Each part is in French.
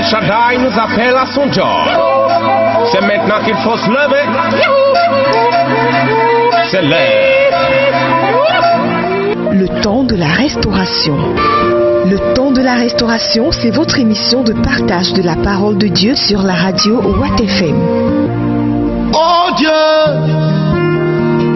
Shaddai nous appelle à son job. C'est maintenant qu'il faut se lever. C'est l'heure. Le temps de la restauration. Le temps de la restauration, c'est votre émission de partage de la parole de Dieu sur la radio Watt FM. Oh Dieu,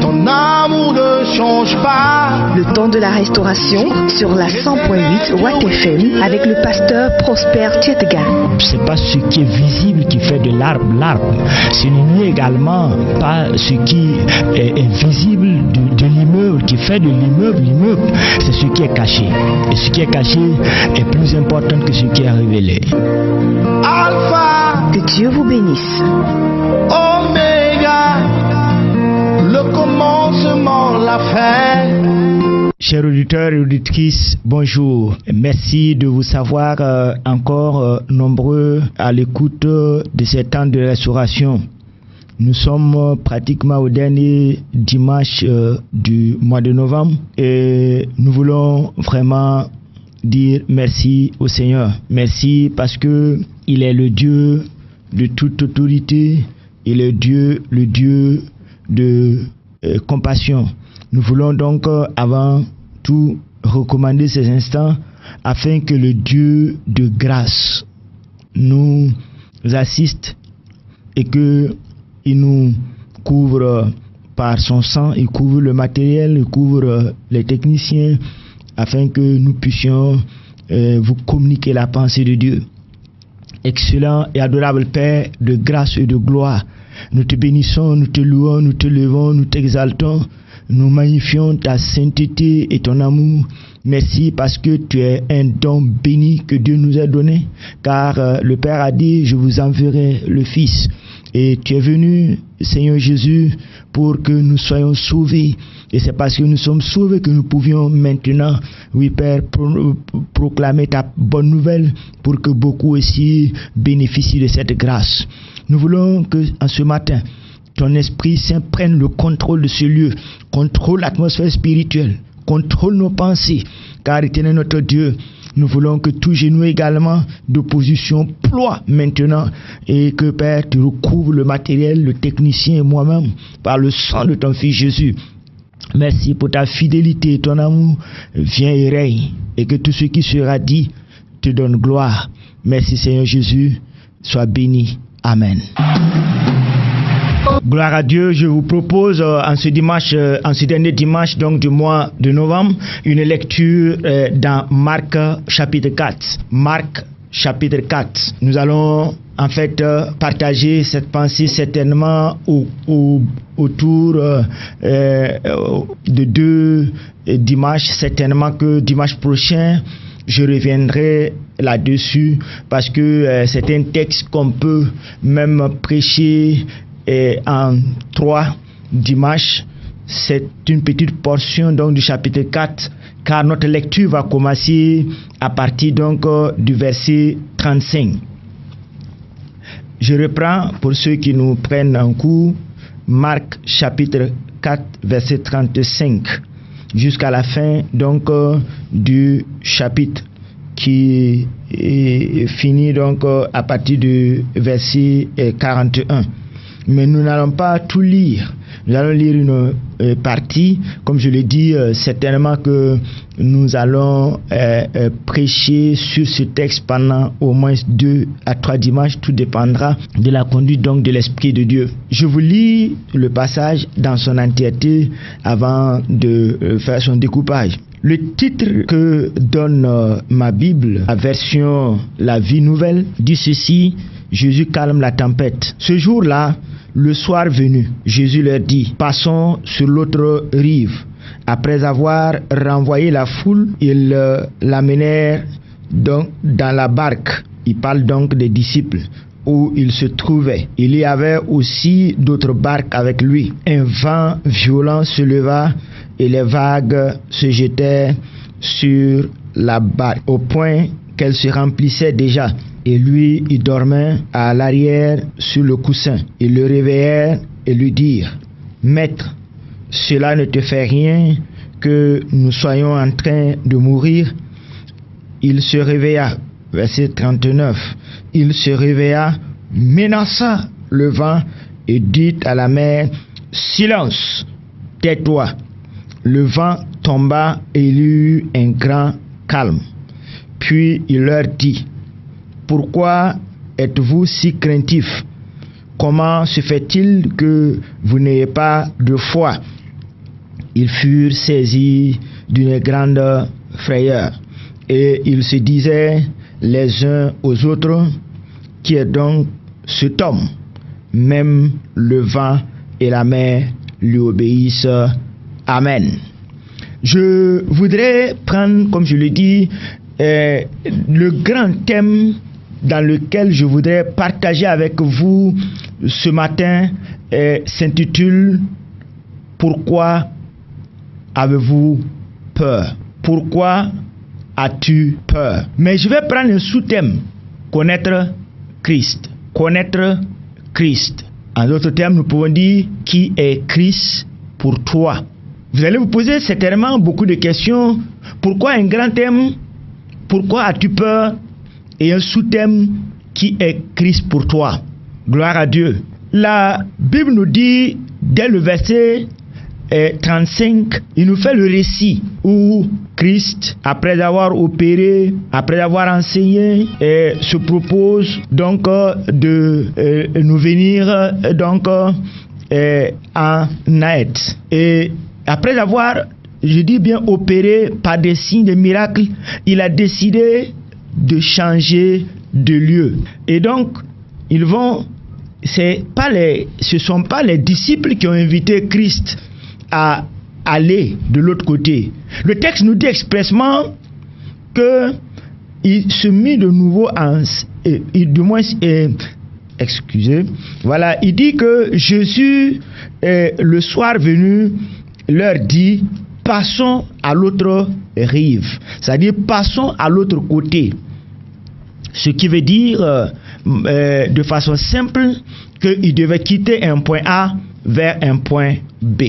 ton amour ne change pas. Le temps de la restauration sur la 100.8 Watt FM avec le pasteur Prosper Tchetga. C'est pas ce qui est visible qui fait de l'arbre l'arbre. Ce n'est également pas ce qui est visible de l'immeuble qui fait de l'immeuble l'immeuble. C'est ce qui est caché. Et ce qui est caché est plus important que ce qui est révélé. Alpha, que Dieu vous bénisse. Oméga, le commencement, la fin. Chers auditeurs et auditrices, bonjour. Merci de vous savoir encore nombreux à l'écoute de ces temps de restauration. Nous sommes pratiquement au dernier dimanche du mois de novembre et nous voulons vraiment dire merci au Seigneur. Merci parce que il est le Dieu de toute autorité, il est le Dieu de compassion. Nous voulons donc avant tout recommander ces instants afin que le Dieu de grâce nous assiste et que il nous couvre par son sang, il couvre le matériel, il couvre les techniciens afin que nous puissions vous communiquer la pensée de Dieu. Excellent et adorable Père de grâce et de gloire, nous te bénissons, nous te louons, nous te levons, nous t'exaltons, nous magnifions ta sainteté et ton amour. Merci parce que tu es un don béni que Dieu nous a donné, car le Père a dit, je vous enverrai le Fils. Et tu es venu, Seigneur Jésus, pour que nous soyons sauvés. Et c'est parce que nous sommes sauvés que nous pouvions maintenant, oui Père, proclamer ta bonne nouvelle pour que beaucoup aussi bénéficient de cette grâce. Nous voulons que, en ce matin, ton Esprit Saint prenne le contrôle de ce lieu, contrôle l'atmosphère spirituelle, contrôle nos pensées, car éternel notre Dieu, nous voulons que tout genou également d'opposition ploie maintenant et que Père, tu recouvres le matériel, le technicien et moi-même par le sang de ton Fils Jésus. Merci pour ta fidélité et ton amour. Viens et règne et que tout ce qui sera dit te donne gloire. Merci Seigneur Jésus. Sois béni. Amen. Gloire à Dieu, je vous propose en ce dernier dimanche donc du mois de novembre, une lecture dans Marc chapitre 4. Marc chapitre 4. Nous allons en fait partager cette pensée certainement autour de deux dimanches. Certainement que dimanche prochain, je reviendrai là-dessus parce que c'est un texte qu'on peut même prêcher en 3 dimanches. C'est une petite portion donc du chapitre 4, car notre lecture va commencer à partir donc du verset 35. Je reprends pour ceux qui nous prennent en cours, Marc chapitre 4 verset 35 jusqu'à la fin donc du chapitre qui est fini donc à partir du verset 41. Mais nous n'allons pas tout lire. Nous allons lire une partie. Comme je l'ai dit, certainement que nous allons prêcher sur ce texte pendant au moins 2 à 3 dimanches. Tout dépendra de la conduite donc de l'Esprit de Dieu. Je vous lis le passage dans son entièreté avant de faire son découpage. Le titre que donne ma Bible, la version La Vie Nouvelle, dit ceci: Jésus calme la tempête. Ce jour-là, le soir venu, Jésus leur dit: passons sur l'autre rive. Après avoir renvoyé la foule, ils l'amenèrent donc dans la barque. Il parle donc des disciples où il se trouvait. Il y avait aussi d'autres barques avec lui. Un vent violent se leva et les vagues se jetèrent sur la barque au point qu'elle se remplissait déjà. Et lui, il dormait à l'arrière sur le coussin. Ils le réveillèrent et lui dirent: Maître, cela ne te fait rien que nous soyons en train de mourir? Il se réveilla, verset 39. Il se réveilla, menaça le vent et dit à la mer, silence, tais-toi. Le vent tomba et il y eut un grand calme. Puis il leur dit, pourquoi êtes-vous si craintifs? Comment se fait-il que vous n'ayez pas de foi? Ils furent saisis d'une grande frayeur et ils se disaient les uns aux autres, qui est donc cet homme? Même le vent et la mer lui obéissent. Amen. Je voudrais prendre, comme je le dis, le grand thème dans lequel je voudrais partager avec vous ce matin s'intitule « Pourquoi avez-vous peur? Pourquoi as-tu peur ?» Mais je vais prendre un sous-thème, connaître Christ. Connaître Christ. En d'autres termes, nous pouvons dire qui est Christ pour toi. Vous allez vous poser certainement beaucoup de questions. Pourquoi un grand thème? Pourquoi as-tu peur? Et un sous-thème, qui est Christ pour toi? Gloire à Dieu. La Bible nous dit, dès le verset 35, il nous fait le récit où Christ, après avoir opéré, après avoir enseigné, se propose donc de nous venir donc en aide. Et après avoir, je dis bien opéré par des signes de miracles, il a décidé de changer de lieu. Et donc, ils vont, ce sont pas les disciples qui ont invité Christ à aller de l'autre côté. Le texte nous dit expressement que il se mit de nouveau il dit que Jésus, le soir venu, leur dit, passons à l'autre rive, c'est-à-dire passons à l'autre côté. Ce qui veut dire de façon simple qu'ils devaient quitter un point A vers un point B.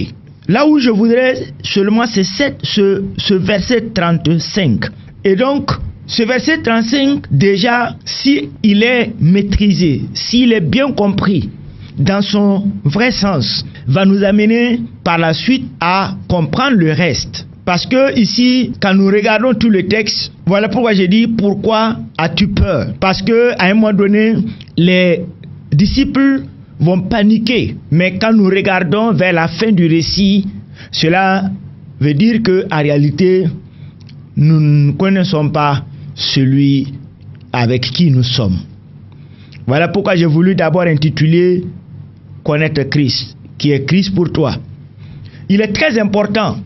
Là où je voudrais seulement, c'est ce verset 35. Et donc, ce verset 35, déjà, s'il est maîtrisé, s'il est bien compris dans son vrai sens, va nous amener par la suite à comprendre le reste. Parce que ici, quand nous regardons tout le texte, voilà pourquoi j'ai dit, pourquoi as-tu peur? Parce que à un moment donné, les disciples vont paniquer. Mais quand nous regardons vers la fin du récit, cela veut dire que en réalité, nous ne connaissons pas celui avec qui nous sommes. Voilà pourquoi j'ai voulu d'abord intituler Connaître Christ, qui est Christ pour toi. Il est très important.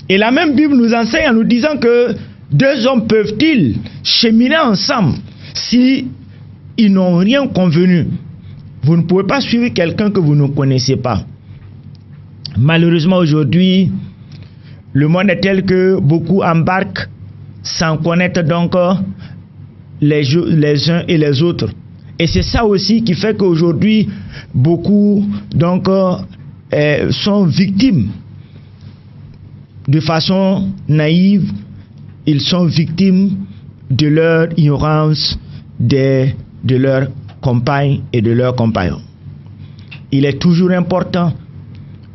Et la même Bible nous enseigne en nous disant que deux hommes peuvent-ils cheminer ensemble si ils n'ont rien convenu? Vous ne pouvez pas suivre quelqu'un que vous ne connaissez pas. Malheureusement aujourd'hui, le monde est tel que beaucoup embarquent sans connaître donc les uns et les autres. Et c'est ça aussi qui fait qu'aujourd'hui, beaucoup donc sont victimes. De façon naïve, ils sont victimes de leur ignorance, de leurs compagnes et de leurs compagnons. Il est toujours important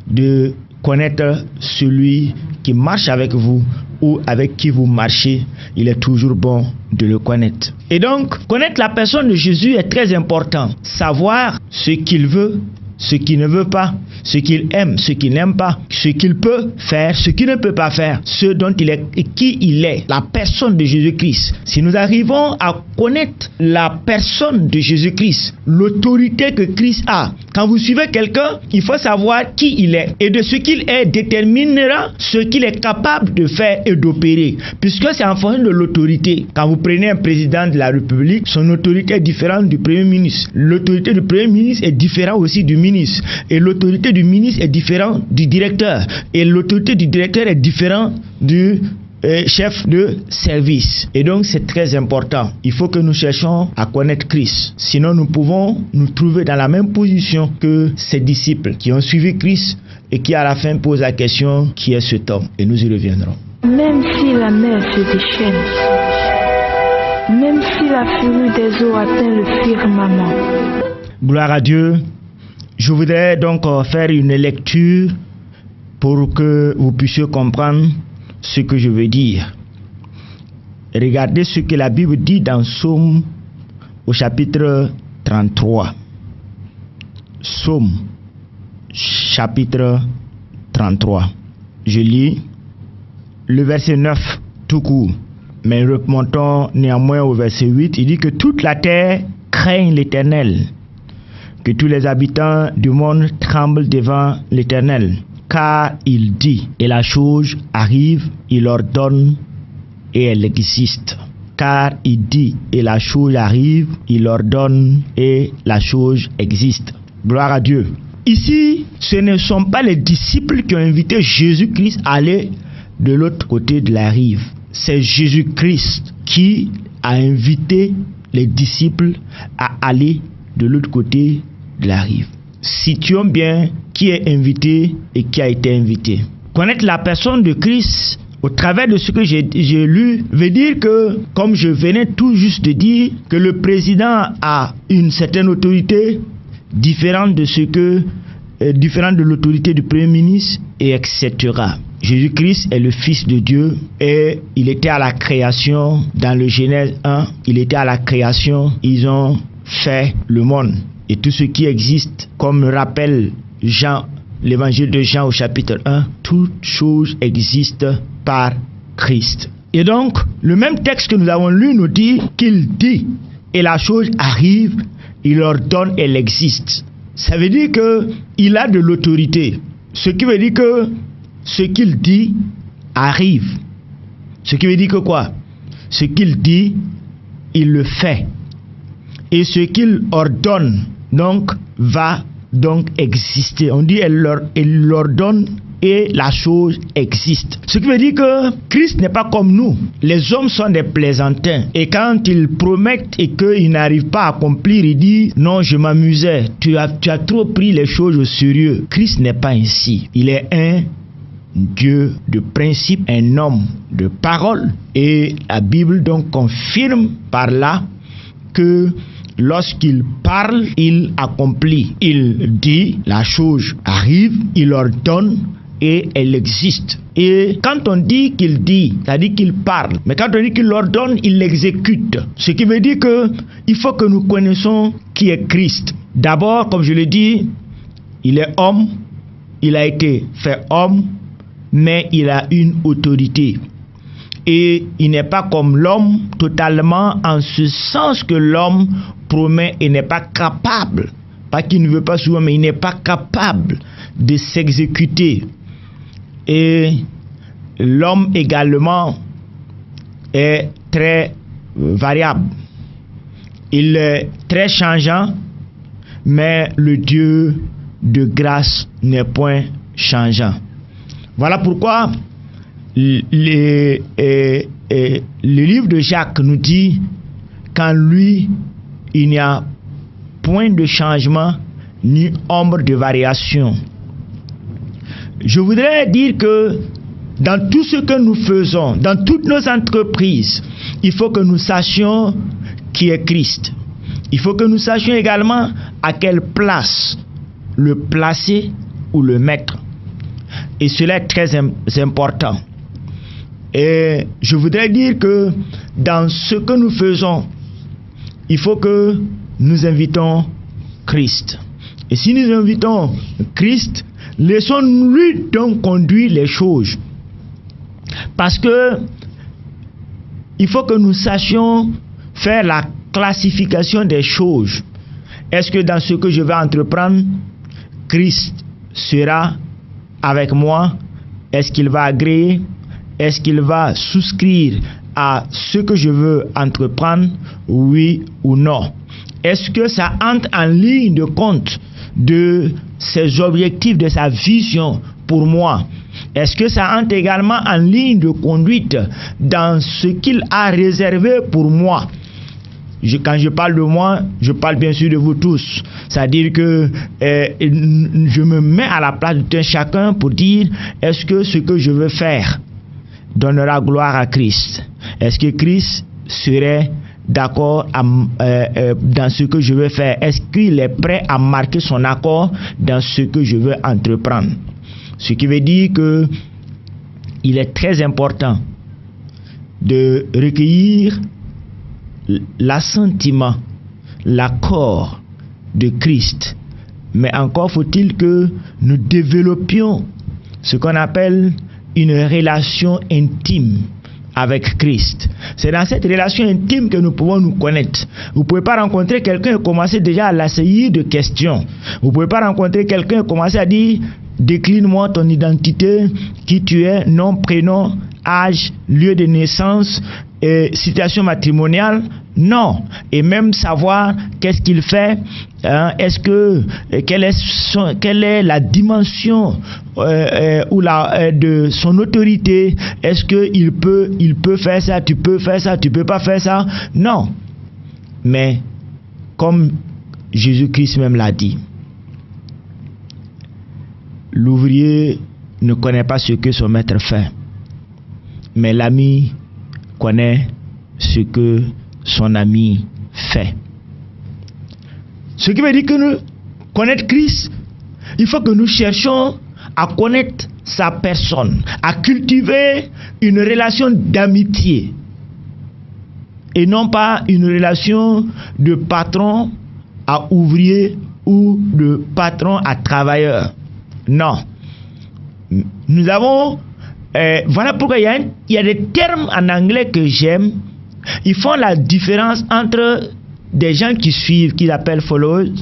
de connaître celui qui marche avec vous ou avec qui vous marchez. Il est toujours bon de le connaître. Et donc, connaître la personne de Jésus est très important. Savoir ce qu'il veut, ce qu'il ne veut pas, ce qu'il aime, ce qu'il n'aime pas, ce qu'il peut faire, ce qu'il ne peut pas faire, ce dont il est et qui il est, la personne de Jésus-Christ. Si nous arrivons à connaître la personne de Jésus-Christ, l'autorité que Christ a, quand vous suivez quelqu'un, il faut savoir qui il est. Et de ce qu'il est déterminera ce qu'il est capable de faire et d'opérer. Puisque c'est en fonction de l'autorité. Quand vous prenez un président de la République, son autorité est différente du Premier ministre. L'autorité du Premier ministre est différente aussi du ministre. Et l'autorité du ministre est différente du directeur. Et l'autorité du directeur est différente du chef de service. Et donc c'est très important. Il faut que nous cherchions à connaître Christ. Sinon nous pouvons nous trouver dans la même position que ces disciples qui ont suivi Christ et qui à la fin posent la question, qui est cet homme? Et nous y reviendrons. Même si la mer se déchaîne, même si la furie des eaux atteint le firmament. Gloire à Dieu. Je voudrais donc faire une lecture pour que vous puissiez comprendre ce que je veux dire. Regardez ce que la Bible dit dans Psaume au chapitre 33. Psaume chapitre 33. Je lis le verset 9 tout court. Mais remontons néanmoins au verset 8. Il dit que toute la terre craigne l'Éternel, que tous les habitants du monde tremblent devant l'Éternel. Car il dit, et la chose arrive, il ordonne, et elle existe. Car il dit, et la chose arrive, il ordonne, et la chose existe. Gloire à Dieu. Ici, ce ne sont pas les disciples qui ont invité Jésus-Christ à aller de l'autre côté de la rive. C'est Jésus-Christ qui a invité les disciples à aller de l'autre côté de la rive. Situons bien qui est invité et qui a été invité. Connaître la personne de Christ au travers de ce que j'ai lu veut dire que, comme je venais tout juste de dire, que le président a une certaine autorité différente de l'autorité du Premier ministre, et etc. Jésus-Christ est le Fils de Dieu et il était à la création. Dans le Genèse 1, il était à la création. Ils ont fait le monde. Et tout ce qui existe, comme le rappelle Jean, l'évangile de Jean au chapitre 1, toute chose existe par Christ. Et donc, le même texte que nous avons lu nous dit qu'il dit, et la chose arrive, il ordonne, elle existe. Ça veut dire qu'il a de l'autorité. Ce qui veut dire que ce qu'il dit arrive. Ce qui veut dire que quoi? Ce qu'il dit, il le fait. Et ce qu'il ordonne, donc, va donc exister. On dit, il l'ordonne et la chose existe. Ce qui veut dire que Christ n'est pas comme nous. Les hommes sont des plaisantins. Et quand ils promettent et qu'ils n'arrivent pas à accomplir, ils disent, non, je m'amusais. Tu as trop pris les choses au sérieux. Christ n'est pas ainsi. Il est un Dieu de principe, un homme de parole. Et la Bible donc confirme par là que lorsqu'il parle, il accomplit. Il dit, la chose arrive, il ordonne et elle existe. Et quand on dit qu'il dit, c'est-à-dire qu'il parle. Mais quand on dit qu'il ordonne, il l'exécute. Ce qui veut dire que il faut que nous connaissions qui est Christ. D'abord, comme je l'ai dit, il est homme, il a été fait homme, mais il a une autorité. Et il n'est pas comme l'homme totalement, en ce sens que l'homme promet et n'est pas capable, pas qu'il ne veut pas souvent, mais il n'est pas capable de s'exécuter. Et l'homme également est très variable. Il est très changeant, mais le Dieu de grâce n'est point changeant. Voilà pourquoi le livre de Jacques nous dit qu'en lui, il n'y a point de changement ni ombre de variation. Je voudrais dire que dans tout ce que nous faisons, dans toutes nos entreprises, il faut que nous sachions qui est Christ. Il faut que nous sachions également à quelle place le placer ou le mettre. Et cela est très important. Et je voudrais dire que dans ce que nous faisons, il faut que nous invitons Christ. Et si nous invitons Christ, laissons-lui donc conduire les choses. Parce que il faut que nous sachions faire la classification des choses. Est-ce que dans ce que je vais entreprendre, Christ sera avec moi? Est-ce qu'il va agréer? Est-ce qu'il va souscrire à ce que je veux entreprendre? Oui ou non? Est-ce que ça entre en ligne de compte de ses objectifs, de sa vision pour moi? Est-ce que ça entre également en ligne de conduite dans ce qu'il a réservé pour moi? Quand je parle de moi, je parle bien sûr de vous tous. C'est-à-dire que je me mets à la place de chacun pour dire, est-ce que ce que je veux faire donnera gloire à Christ? Est-ce que Christ serait d'accord dans ce que je veux faire? Est-ce qu'il est prêt à marquer son accord dans ce que je veux entreprendre? Ce qui veut dire que il est très important de recueillir l'assentiment, l'accord de Christ. Mais encore faut-il que nous développions ce qu'on appelle une relation intime avec Christ. C'est dans cette relation intime que nous pouvons nous connaître. Vous ne pouvez pas rencontrer quelqu'un et commencer déjà à l'assaillir de questions. Vous ne pouvez pas rencontrer quelqu'un et commencer à dire: décline-moi ton identité, qui tu es, nom, prénom, âge, lieu de naissance, situation matrimoniale. Non. Et même savoir qu'est-ce qu'il fait, quelle est la dimension de son autorité. Est-ce qu'il peut faire ça, tu peux faire ça, tu peux pas faire ça? Non. Mais comme Jésus-Christ même l'a dit, l'ouvrier ne connaît pas ce que son maître fait, mais l'ami connaît ce que son ami fait. Ce qui veut dire que nous connaître Christ, il faut que nous cherchions à connaître sa personne, à cultiver une relation d'amitié et non pas une relation de patron à ouvrier ou de patron à travailleur. Non. Nous avons voilà pourquoi il y a des termes en anglais que j'aime. Ils font la différence entre des gens qui suivent, qu'ils appellent followers,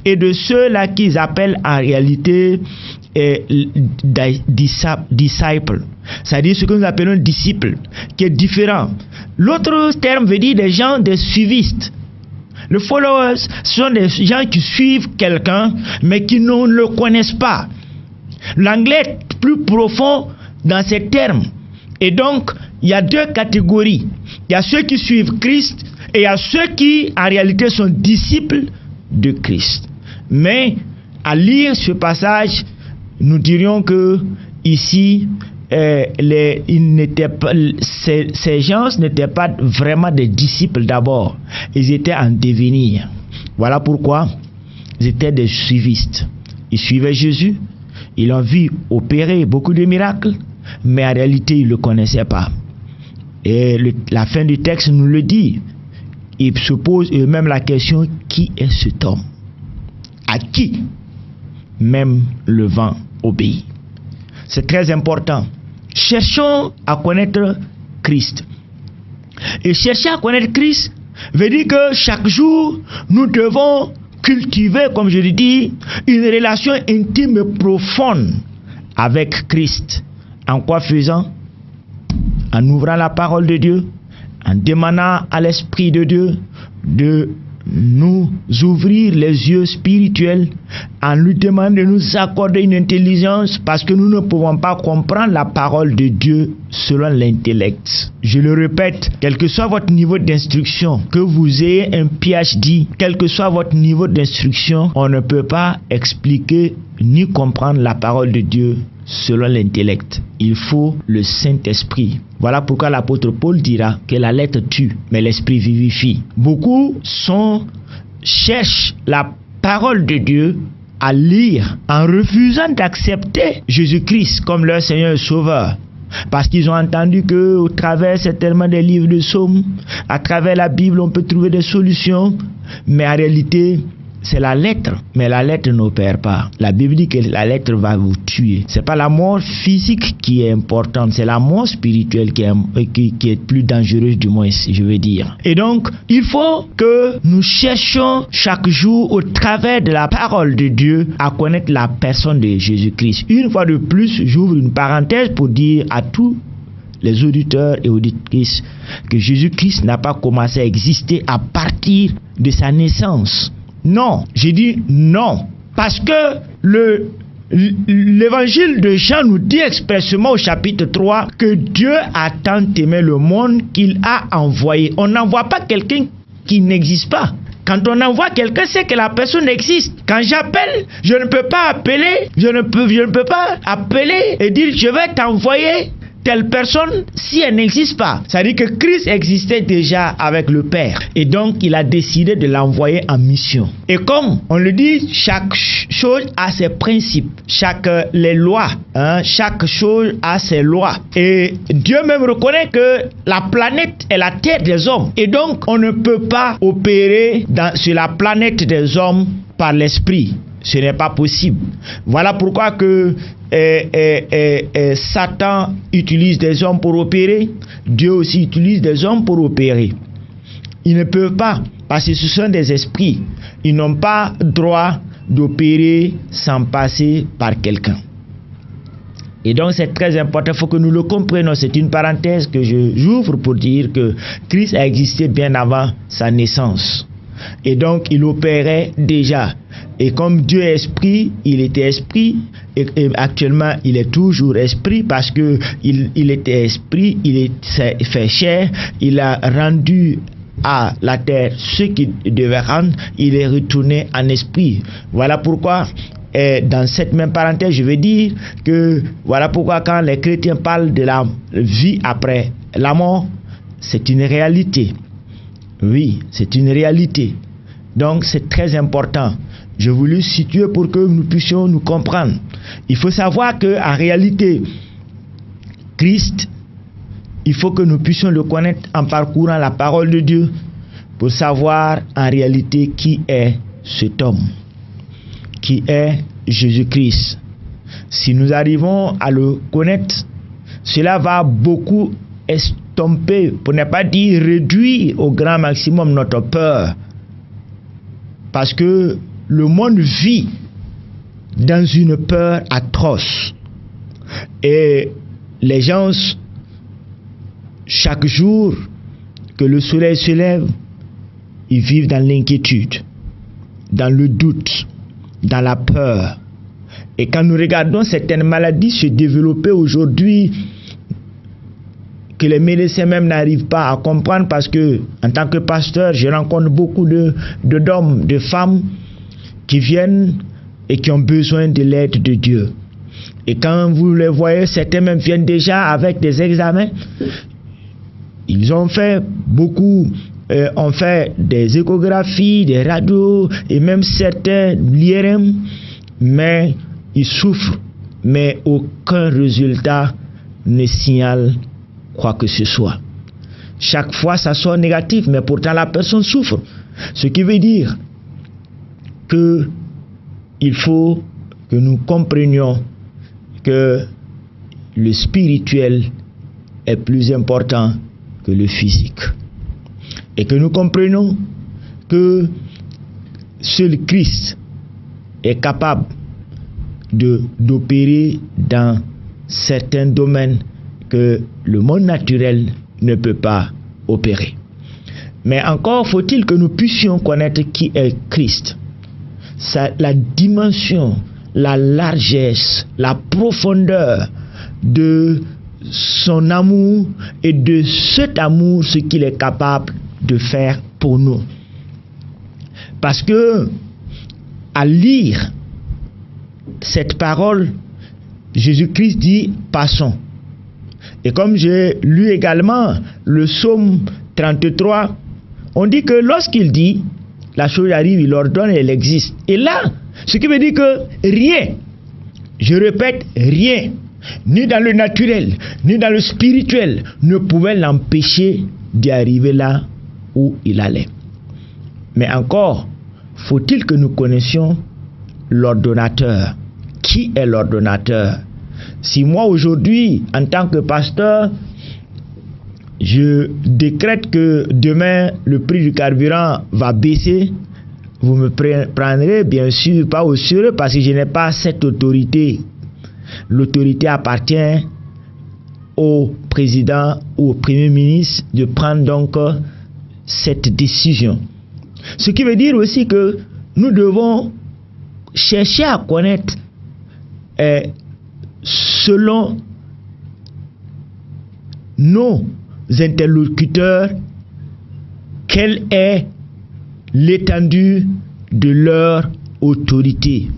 et de ceux-là qu'ils appellent en réalité disciples. C'est-à-dire ce que nous appelons disciples, qui est différent. L'autre terme veut dire des gens, des suivistes. Les followers sont des gens qui suivent quelqu'un, mais qui ne le connaissent pas. L'anglais est plus profond dans ces termes. Et donc, il y a deux catégories. Il y a ceux qui suivent Christ et il y a ceux qui, en réalité, sont disciples de Christ. Mais, à lire ce passage, nous dirions que ici, ces gens n'étaient pas vraiment des disciples d'abord. Ils étaient en devenir. Voilà pourquoi ils étaient des suivistes. Ils suivaient Jésus. Ils l'ont vu opérer beaucoup de miracles, mais en réalité, ils ne le connaissaient pas. Et la fin du texte nous le dit. Ils se posent eux-mêmes la question: qui est cet homme à qui même le vent obéit? C'est très important. Cherchons à connaître Christ. Et chercher à connaître Christ veut dire que chaque jour, nous devons cultiver, comme je l'ai dit, une relation intime et profonde avec Christ. En quoi faisant? En ouvrant la parole de Dieu, en demandant à l'Esprit de Dieu de nous ouvrir les yeux spirituels, en lui demandant de nous accorder une intelligence, parce que nous ne pouvons pas comprendre la parole de Dieu selon l'intellect. Je le répète, quel que soit votre niveau d'instruction, que vous ayez un PhD, quel que soit votre niveau d'instruction, on ne peut pas expliquer ni comprendre la parole de Dieu selon l'intellect. Il faut le Saint-Esprit. Voilà pourquoi l'apôtre Paul dira que la lettre tue, mais l'esprit vivifie. Beaucoup cherchent la parole de Dieu à lire en refusant d'accepter Jésus-Christ comme leur Seigneur et Sauveur. Parce qu'ils ont entendu que au travers certainement des livres de psaumes, à travers la Bible, on peut trouver des solutions, mais en réalité, c'est la lettre, mais la lettre n'opère pas. La Bible dit que la lettre va vous tuer. C'est pas la mort physique qui est importante, c'est la mort spirituelle qui est plus dangereuse, du moins, je veux dire. Et donc, il faut que nous cherchions chaque jour, au travers de la parole de Dieu, à connaître la personne de Jésus-Christ. Une fois de plus, j'ouvre une parenthèse pour dire à tous les auditeurs et auditrices que Jésus-Christ n'a pas commencé à exister à partir de sa naissance. Non, j'ai dit non, parce que l'évangile de Jean nous dit expressément au chapitre 3 que Dieu a tant aimé le monde qu'il a envoyé. On n'envoie pas quelqu'un qui n'existe pas. Quand on envoie quelqu'un, c'est que la personne existe. Quand j'appelle, je ne peux pas appeler et dire je vais t'envoyer telle personne, si elle n'existe pas, ça veut dire que Christ existait déjà avec le Père. Et donc, il a décidé de l'envoyer en mission. Et comme on le dit, chaque chose a ses principes, les lois, chaque chose a ses lois. Et Dieu même reconnaît que la planète est la terre des hommes. Et donc, on ne peut pas opérer sur la planète des hommes par l'esprit. Ce n'est pas possible. Voilà pourquoi que Satan utilise des hommes pour opérer. Dieu aussi utilise des hommes pour opérer. Ils ne peuvent pas, parce que ce sont des esprits. Ils n'ont pas droit d'opérer sans passer par quelqu'un. Et donc c'est très important, il faut que nous le comprenions. C'est une parenthèse que j'ouvre pour dire que Christ a existé bien avant sa naissance. Et donc il opérait déjà. Et comme Dieu est esprit, il était esprit, et actuellement il est toujours esprit, parce que il était esprit, il s'est fait chair, il a rendu à la terre ce qu'il devait rendre, il est retourné en esprit. Voilà pourquoi, dans cette même parenthèse, je veux dire que voilà pourquoi quand les chrétiens parlent de la vie après la mort, c'est une réalité. Oui, c'est une réalité. Donc c'est très important. Je voulais situer pour que nous puissions nous comprendre. Il faut savoir que en réalité, Christ, il faut que nous puissions le connaître en parcourant la parole de Dieu pour savoir en réalité qui est cet homme, qui est Jésus-Christ. Si nous arrivons à le connaître, cela va beaucoup estomper, pour ne pas dire réduire au grand maximum notre peur. Parce que le monde vit dans une peur atroce. Et les gens, chaque jour que le soleil se lève, ils vivent dans l'inquiétude, dans le doute, dans la peur. Et quand nous regardons certaines maladies se développer aujourd'hui, que les médecins même n'arrivent pas à comprendre, parce que en tant que pasteur, je rencontre beaucoup d'hommes, de femmes qui viennent et qui ont besoin de l'aide de Dieu. Et quand vous les voyez, certains même viennent déjà avec des examens. Ils ont fait beaucoup, ont fait des échographies, des radios et même certains l'IRM, mais ils souffrent, mais aucun résultat ne signale quoi que ce soit. Chaque fois ça sort négatif, mais pourtant la personne souffre. Ce qui veut dire que il faut que nous comprenions que le spirituel est plus important que le physique. Et que nous comprenions que seul Christ est capable d'opérer dans certains domaines que le monde naturel ne peut pas opérer. Mais encore faut-il que nous puissions connaître qui est Christ. La dimension, la largesse, la profondeur de son amour et de cet amour, ce qu'il est capable de faire pour nous. Parce que à lire cette parole, Jésus-Christ dit « passons ». Et comme j'ai lu également le psaume 33, on dit que lorsqu'il dit, la chose arrive, il ordonne et elle existe. Et là, ce qui veut dire que rien, je répète, rien, ni dans le naturel, ni dans le spirituel, ne pouvait l'empêcher d'y arriver là où il allait. Mais encore, faut-il que nous connaissions l'ordonnateur. Qui est l'ordonnateur? Si moi aujourd'hui, en tant que pasteur, je décrète que demain le prix du carburant va baisser, vous me prendrez bien sûr pas au sérieux, parce que je n'ai pas cette autorité. L'autorité appartient au président ou au premier ministre de prendre donc cette décision. Ce qui veut dire aussi que nous devons chercher à connaître selon nos interlocuteurs quelle est l'étendue de leur autorité.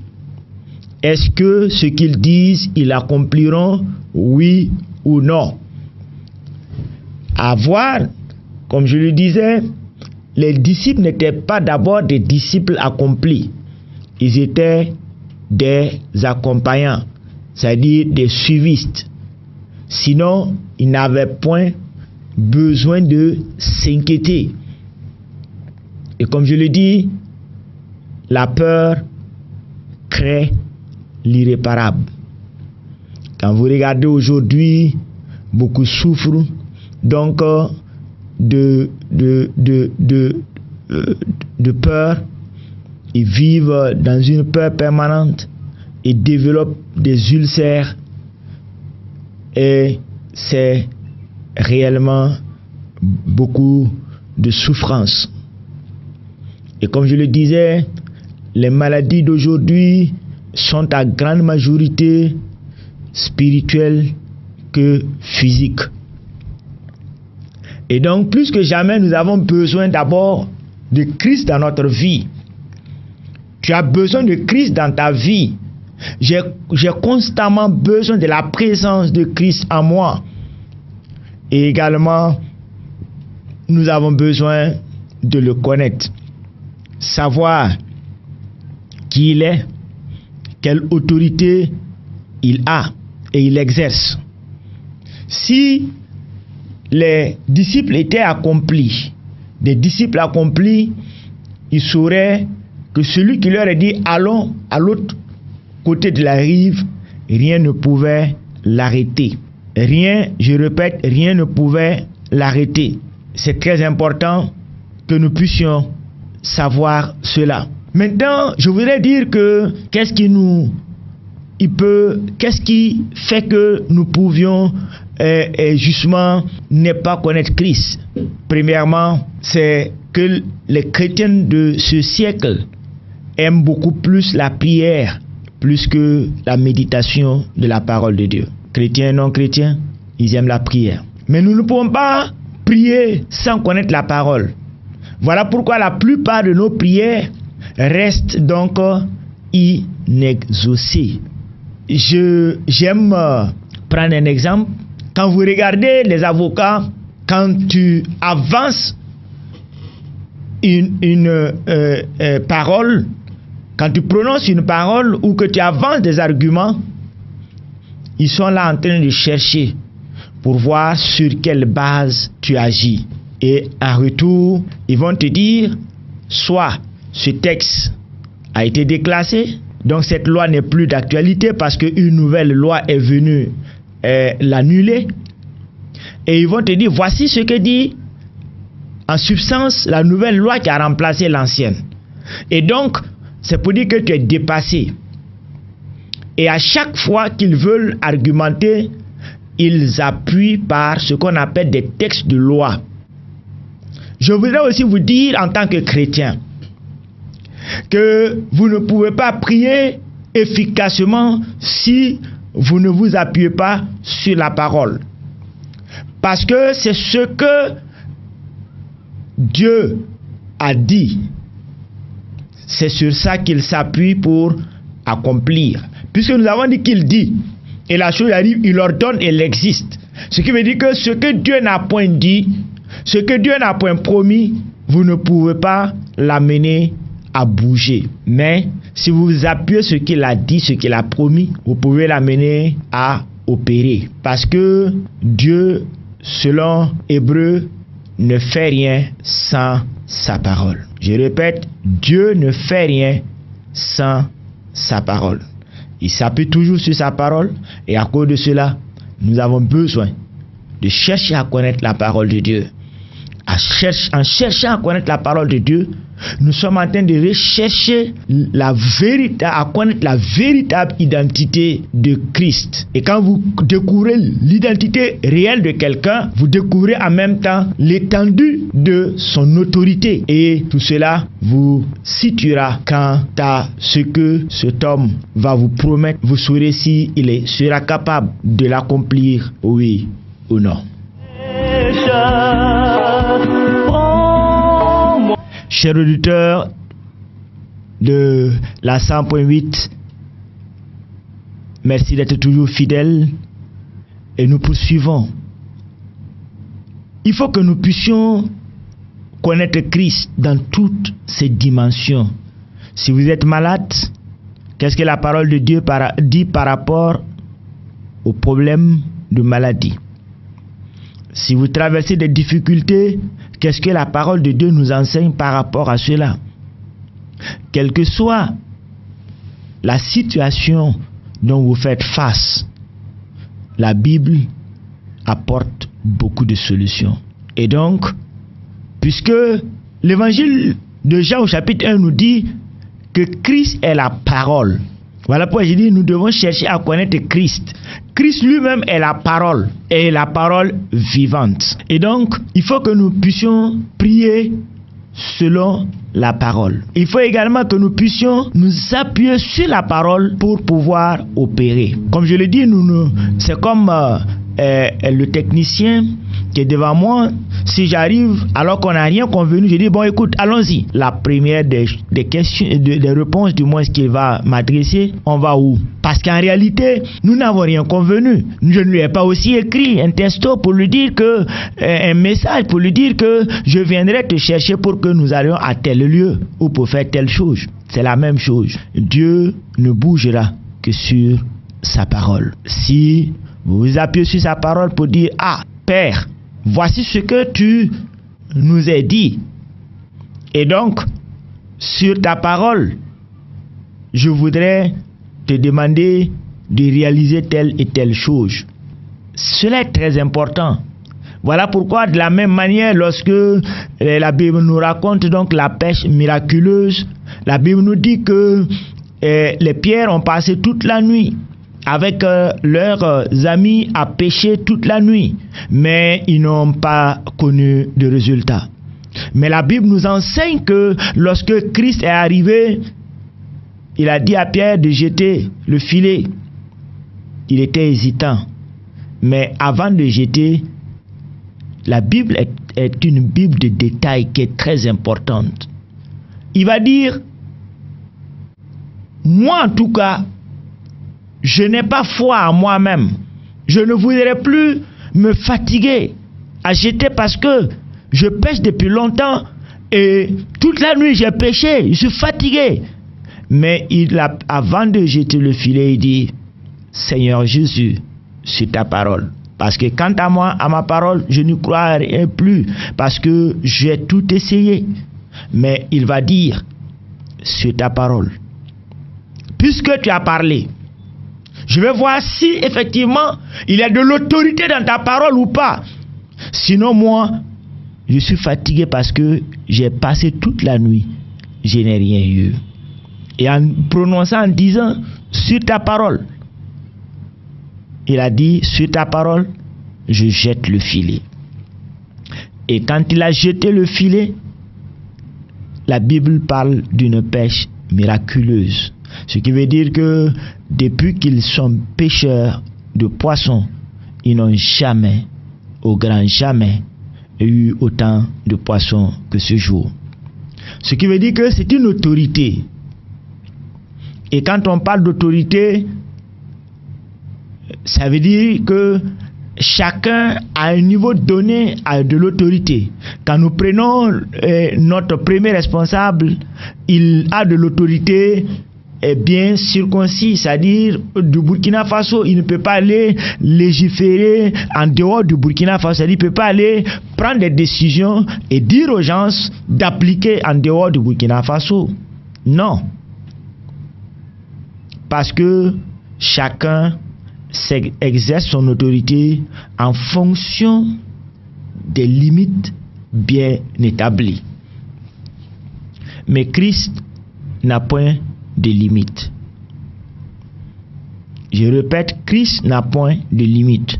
Est-ce que ce qu'ils disent, ils l'accompliront, oui ou non. À voir, comme je le disais, les disciples n'étaient pas d'abord des disciples accomplis. Ils étaient des accompagnants, c'est-à-dire des suivistes. Sinon, ils n'avaient point besoin de s'inquiéter. Et comme je le dis, la peur crée l'irréparable. Quand vous regardez aujourd'hui, beaucoup souffrent donc de peur. Ils vivent dans une peur permanente et développent des ulcères. Et c'est réellement beaucoup de souffrance. Et comme je le disais, les maladies d'aujourd'hui sont à grande majorité spirituelles que physiques. Et donc, plus que jamais, nous avons besoin d'abord de Christ dans notre vie. Tu as besoin de Christ dans ta vie. J'ai constamment besoin de la présence de Christ en moi. Et également, nous avons besoin de le connaître. Savoir qui il est, quelle autorité il a et il exerce. Si les disciples étaient accomplis, des disciples accomplis, ils sauraient que celui qui leur a dit allons à l'autre côté de la rive, rien ne pouvait l'arrêter. Rien, je répète, rien ne pouvait l'arrêter. C'est très important que nous puissions savoir cela. Maintenant, je voudrais dire que qu'est-ce qui fait que nous pouvions justement ne pas connaître Christ? Premièrement, c'est que les chrétiens de ce siècle aiment beaucoup plus la prière plus que la méditation de la parole de Dieu. Chrétiens, non chrétiens, ils aiment la prière. Mais nous ne pouvons pas prier sans connaître la parole. Voilà pourquoi la plupart de nos prières restent donc inexaucées. J'aime prendre un exemple. Quand vous regardez les avocats, quand tu avances une parole, quand tu prononces une parole ou que tu avances des arguments, ils sont là en train de chercher pour voir sur quelle base tu agis. Et en retour, ils vont te dire, soit ce texte a été déclassé, donc cette loi n'est plus d'actualité parce qu'une nouvelle loi est venue l'annuler. Et ils vont te dire, voici ce que dit en substance la nouvelle loi qui a remplacé l'ancienne. Et donc, c'est pour dire que tu es dépassé. Et à chaque fois qu'ils veulent argumenter, ils appuient par ce qu'on appelle des textes de loi. Je voudrais aussi vous dire en tant que chrétien que vous ne pouvez pas prier efficacement si vous ne vous appuyez pas sur la parole. Parce que c'est ce que Dieu a dit. C'est sur ça qu'il s'appuie pour accomplir. Puisque nous avons dit qu'il dit, et la chose arrive, il ordonne et elle existe. Ce qui veut dire que ce que Dieu n'a point dit, ce que Dieu n'a point promis, vous ne pouvez pas l'amener à bouger. Mais si vous vous appuyez sur ce qu'il a dit, ce qu'il a promis, vous pouvez l'amener à opérer. Parce que Dieu, selon Hébreu, ne fait rien sans sa parole. Je répète, Dieu ne fait rien sans sa parole. Il s'appuie toujours sur sa parole et à cause de cela, nous avons besoin de chercher à connaître la parole de Dieu. En cherchant à connaître la parole de Dieu, nous sommes en train de rechercher à connaître la véritable identité de Christ. Et quand vous découvrez l'identité réelle de quelqu'un, vous découvrez en même temps l'étendue de son autorité. Et tout cela vous situera quant à ce que cet homme va vous promettre. Vous saurez s'il sera capable de l'accomplir, oui ou non. Chers auditeurs de la 100.8, merci d'être toujours fidèles Et nous poursuivons. Il faut que nous puissions connaître Christ dans toutes ses dimensions. Si vous êtes malade, qu'est-ce que la parole de Dieu dit par rapport aux problèmes de maladie? Si vous traversez des difficultés, qu'est-ce que la parole de Dieu nous enseigne par rapport à cela? Quelle que soit la situation dont vous faites face, la Bible apporte beaucoup de solutions. Et donc, puisque l'évangile de Jean au chapitre 1 nous dit que Christ est la parole, voilà pourquoi j'ai dit nous devons chercher à connaître Christ. Christ lui-même est la parole, et la parole vivante. Et donc, il faut que nous puissions prier selon la parole. Il faut également que nous puissions nous appuyer sur la parole pour pouvoir opérer. Comme je l'ai dit, c'est comme le technicien qui est devant moi. Si j'arrive alors qu'on n'a rien convenu, je dis bon écoute, allons-y. La première des questions, des réponses du moins qu'il va m'adresser, on va où? Parce qu'en réalité, nous n'avons rien convenu. Je ne lui ai pas aussi écrit un texto pour lui dire que un message pour lui dire que je viendrai te chercher pour que nous allions à tel lieu ou pour faire telle chose. C'est la même chose. Dieu ne bougera que sur sa parole. Si vous vous appuyez sur sa parole pour dire ah Père, voici ce que tu nous as dit. Et donc, sur ta parole, je voudrais te demander de réaliser telle et telle chose. Cela est très important. Voilà pourquoi, de la même manière, lorsque la Bible nous raconte donc la pêche miraculeuse, la Bible nous dit que les pierres ont passé toute la nuit avec leurs amis à pêcher toute la nuit, mais ils n'ont pas connu de résultat. Mais la Bible nous enseigne que lorsque Christ est arrivé, il a dit à Pierre de jeter le filet. Il était hésitant, mais avant de jeter, la Bible est une Bible de détails qui est très importante. Il va dire, moi en tout cas, je n'ai pas foi en moi-même. Je ne voudrais plus me fatiguer à jeter parce que je pêche depuis longtemps et toute la nuit j'ai pêché, je suis fatigué. Mais avant de jeter le filet, il dit, Seigneur Jésus, c'est ta parole. Parce que quant à moi, à ma parole, je ne crois rien plus parce que j'ai tout essayé. Mais il va dire, c'est ta parole. Puisque tu as parlé, je vais voir si effectivement il y a de l'autorité dans ta parole ou pas. Sinon moi, je suis fatigué parce que j'ai passé toute la nuit, je n'ai rien eu. Et en prononçant, en disant, sur ta parole, il a dit, sur ta parole, je jette le filet. Et quand il a jeté le filet, la Bible parle d'une pêche miraculeuse. Ce qui veut dire que depuis qu'ils sont pêcheurs de poissons, ils n'ont jamais, au grand jamais, eu autant de poissons que ce jour. Ce qui veut dire que c'est une autorité. Et quand on parle d'autorité, ça veut dire que chacun a un niveau donné de l'autorité. Quand nous prenons notre premier responsable, il a de l'autorité bien circoncis, c'est-à-dire du Burkina Faso, il ne peut pas aller légiférer en dehors du Burkina Faso, c'est-à-dire il ne peut pas aller prendre des décisions et dire aux gens d'appliquer en dehors du Burkina Faso. Non. Parce que chacun exerce son autorité en fonction des limites bien établies. Mais Christ n'a point de limites. Je répète, Christ n'a point de limites.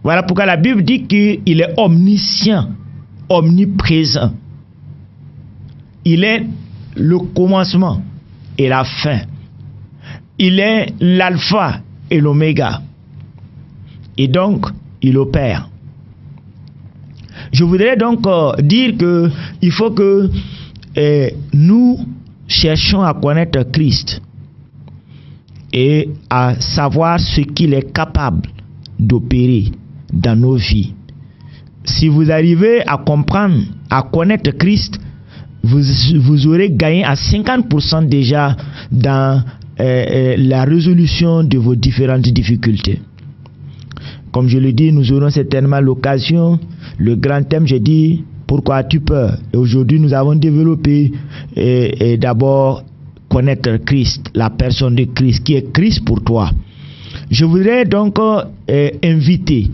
Voilà pourquoi la Bible dit qu'il est omniscient, omniprésent. Il est le commencement et la fin. Il est l'alpha et l'oméga. Et donc, il opère. Je voudrais donc dire que il faut que nous cherchons à connaître Christ et à savoir ce qu'il est capable d'opérer dans nos vies. Si vous arrivez à comprendre, à connaître Christ, vous aurez gagné à 50% déjà dans la résolution de vos différentes difficultés. Comme je le dis, nous aurons certainement l'occasion. Le grand thème, j'ai dit, pourquoi as-tu peur? Et aujourd'hui, nous avons développé et d'abord connaître Christ, la personne de Christ, qui est Christ pour toi. Je voudrais donc inviter